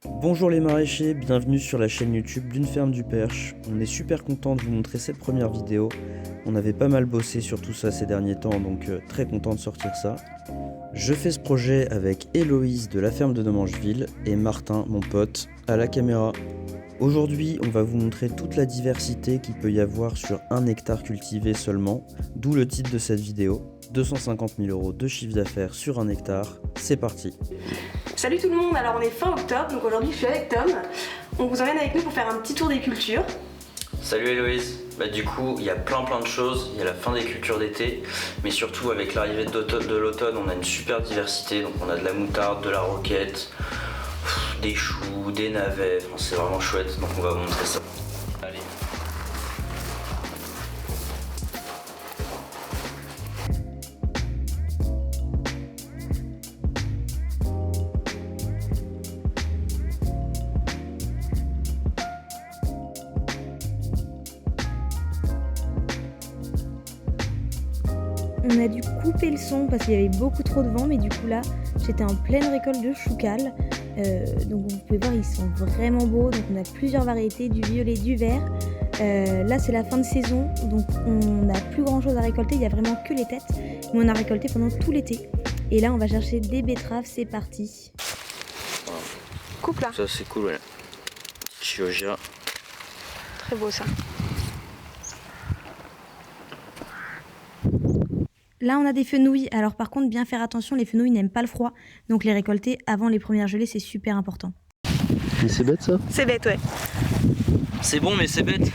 Bonjour les maraîchers, bienvenue sur la chaîne YouTube d'une ferme du Perche. On est super content de vous montrer cette première vidéo. On avait pas mal bossé sur tout ça ces derniers temps, donc très content de sortir ça. Je fais ce projet avec Héloïse de la ferme de Domangeville et Martin, mon pote, à la caméra. Aujourd'hui, on va vous montrer toute la diversité qu'il peut y avoir sur 1 hectare cultivé seulement, d'où le titre de cette vidéo, 250 000 € de chiffre d'affaires sur 1 hectare. C'est parti. Salut tout le monde, alors on est fin octobre, donc aujourd'hui je suis avec Tom. On vous emmène avec nous pour faire un petit tour des cultures. Salut Héloïse, du coup il y a plein de choses, il y a la fin des cultures d'été, mais surtout avec l'arrivée de l'automne on a une super diversité, donc on a de la moutarde, de la roquette, des choux, des navets, c'est vraiment chouette, donc on va vous montrer ça. Allez. On a dû couper le son parce qu'il y avait beaucoup trop de vent, mais du coup là j'étais en pleine récolte de choucals. Donc vous pouvez voir, ils sont vraiment beaux. Donc on a plusieurs variétés, du violet, du vert. Là c'est la fin de saison, donc on n'a plus grand chose à récolter, il n'y a vraiment que les têtes. Mais on a récolté pendant tout l'été. Et là on va chercher des betteraves, c'est parti. Coupe là. Ça c'est cool, ouais. Chioggia. Très beau ça. Là on a des fenouils, alors par contre bien faire attention, les fenouils n'aiment pas le froid. Donc les récolter avant les premières gelées, c'est super important. Mais c'est bête ça? C'est bête, ouais. C'est bon mais c'est bête.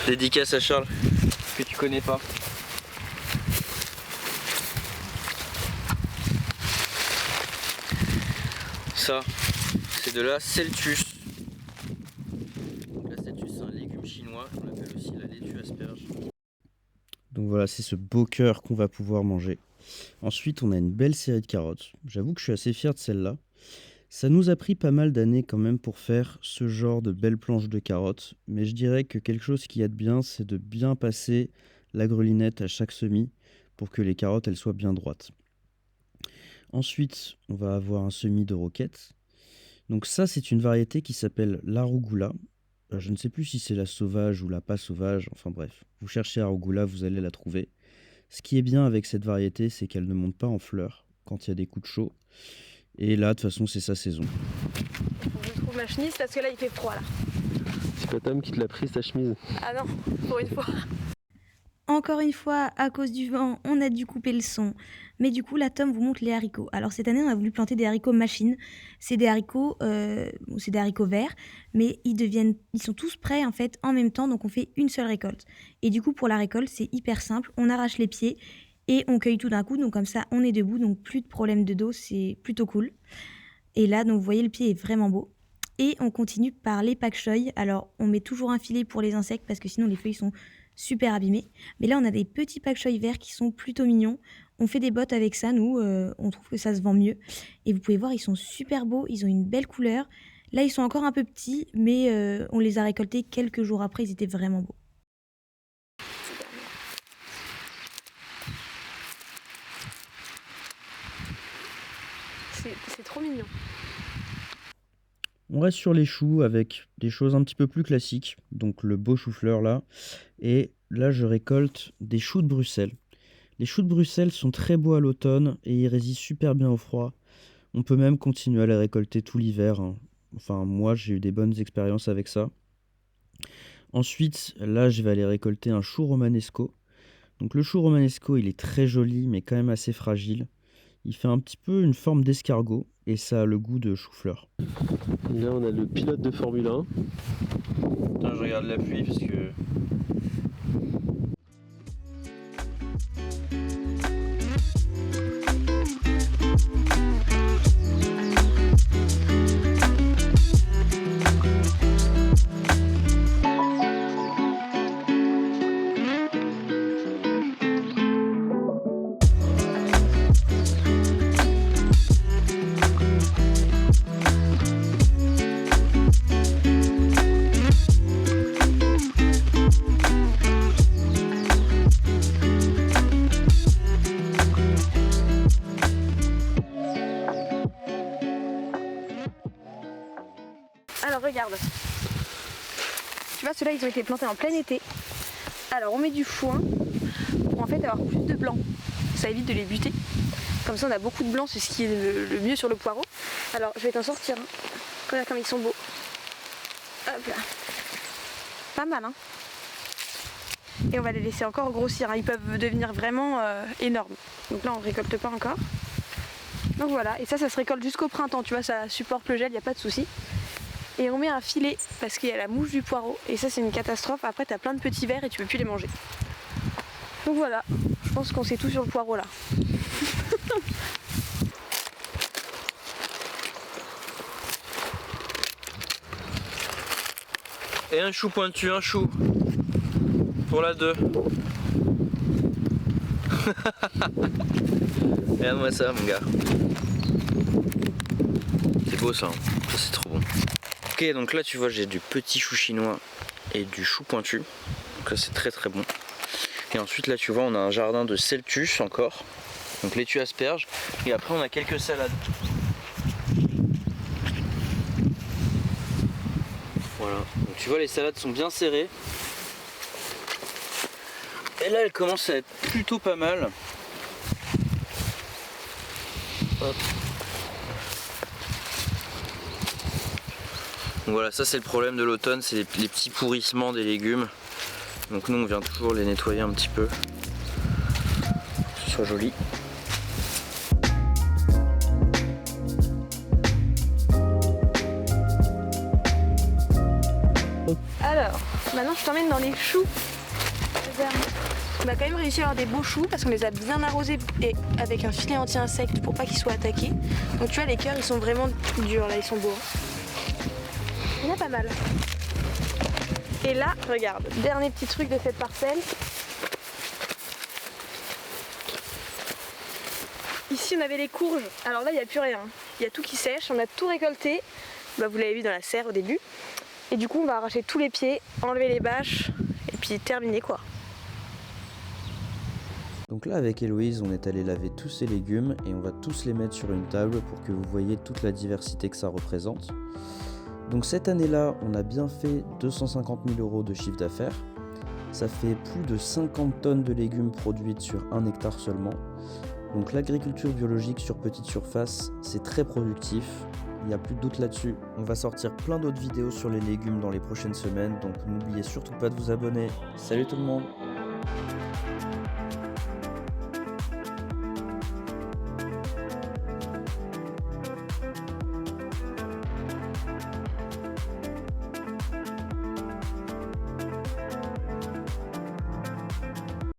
Dédicace à Charles, que tu connais pas. Ça, c'est de la Celtus. La Celtus, c'est un légume chinois, on l'appelle aussi la laitue asperge. Donc voilà, c'est ce beau cœur qu'on va pouvoir manger. Ensuite, on a une belle série de carottes. J'avoue que je suis assez fier de celle-là. Ça nous a pris pas mal d'années quand même pour faire ce genre de belles planches de carottes. Mais je dirais que quelque chose qui y a de bien, c'est de bien passer la grelinette à chaque semis pour que les carottes elles soient bien droites. Ensuite, on va avoir un semis de roquette. Donc ça, c'est une variété qui s'appelle l'arugula. Je ne sais plus si c'est la sauvage ou la pas sauvage, enfin bref. Vous cherchez arugula, vous allez la trouver. Ce qui est bien avec cette variété, c'est qu'elle ne monte pas en fleurs quand il y a des coups de chaud. Et là, de toute façon, c'est sa saison. Faut que je trouve ma chemise parce que là il fait froid là. C'est pas Tom qui te l'a prise ta chemise? Ah non, pour une fois. Encore une fois, à cause du vent, on a dû couper le son. Mais du coup, là, Tom vous montre les haricots. Alors cette année, on a voulu planter des haricots machine. C'est des haricots verts, mais ils sont tous prêts en fait en même temps, donc on fait une seule récolte. Et du coup, pour la récolte, c'est hyper simple. On arrache les pieds et on cueille tout d'un coup. Donc comme ça, on est debout, donc plus de problème de dos, c'est plutôt cool. Et là, donc vous voyez, le pied est vraiment beau. Et on continue par les pak choy. Alors, on met toujours un filet pour les insectes parce que sinon les feuilles sont super abîmés. Mais là, on a des petits pak choy verts qui sont plutôt mignons. On fait des bottes avec ça, nous. On trouve que ça se vend mieux. Et vous pouvez voir, ils sont super beaux. Ils ont une belle couleur. Là, ils sont encore un peu petits, mais on les a récoltés quelques jours après. Ils étaient vraiment beaux. C'est trop mignon. On reste sur les choux avec des choses un petit peu plus classiques. Donc le beau chou-fleur là. Et là, je récolte des choux de Bruxelles. Les choux de Bruxelles sont très beaux à l'automne et ils résistent super bien au froid. On peut même continuer à les récolter tout l'hiver, hein. Enfin, moi, j'ai eu des bonnes expériences avec ça. Ensuite, là, je vais aller récolter un chou romanesco. Donc le chou romanesco, il est très joli, mais quand même assez fragile. Il fait un petit peu une forme d'escargot et ça a le goût de chou-fleur. Là on a le pilote de Formule 1. Putain, je regarde la pluie parce que... Alors regarde. Tu vois, ceux-là, ils ont été plantés en plein été. Alors on met du foin pour en fait avoir plus de blanc. Ça évite de les buter. Comme ça, on a beaucoup de blanc, c'est ce qui est le mieux sur le poireau. Alors, je vais t'en sortir. Hein. Regarde comme ils sont beaux. Hop là. Pas mal, hein. Et on va les laisser encore grossir. Hein. Ils peuvent devenir vraiment énormes. Donc là, on ne récolte pas encore. Donc voilà. Et ça se récolte jusqu'au printemps. Tu vois, ça supporte le gel, il n'y a pas de souci. Et on met un filet parce qu'il y a la mouche du poireau. Et ça, c'est une catastrophe. Après, tu as plein de petits vers et tu peux plus les manger. Donc voilà. Je pense qu'on sait tout sur le poireau là. Et un chou pointu, un chou. Pour la 2. Regarde-moi ça, mon gars. C'est beau ça, hein. Ça c'est trop bon. Ok, donc là tu vois, j'ai du petit chou chinois et du chou pointu. Donc là c'est très très bon. Et ensuite là tu vois, on a un jardin de celtus encore. Donc laitue asperge. Et après on a quelques salades. Voilà, donc tu vois les salades sont bien serrées. Et là elle commence à être plutôt pas mal. Hop. Donc voilà, ça c'est le problème de l'automne, c'est les petits pourrissements des légumes. Donc nous on vient toujours les nettoyer un petit peu, pour que ce soit joli. Alors, maintenant je t'emmène dans les choux. On a quand même réussi à avoir des beaux choux parce qu'on les a bien arrosés et avec un filet anti-insectes pour pas qu'ils soient attaqués. Donc tu vois, les cœurs ils sont vraiment durs là, ils sont beaux. Il y en a pas mal. Et là, regarde, dernier petit truc de cette parcelle. Ici on avait les courges. Alors là il n'y a plus rien. Il y a tout qui sèche, on a tout récolté. Bah, vous l'avez vu dans la serre au début. Et du coup on va arracher tous les pieds, enlever les bâches et puis terminer quoi. Donc là avec Héloïse on est allé laver tous ces légumes et on va tous les mettre sur une table pour que vous voyez toute la diversité que ça représente. Donc cette année-là on a bien fait 250 000 € de chiffre d'affaires. Ça fait plus de 50 tonnes de légumes produites sur 1 hectare seulement. Donc l'agriculture biologique sur petite surface c'est très productif. Il n'y a plus de doute là-dessus. On va sortir plein d'autres vidéos sur les légumes dans les prochaines semaines, donc n'oubliez surtout pas de vous abonner. Salut tout le monde!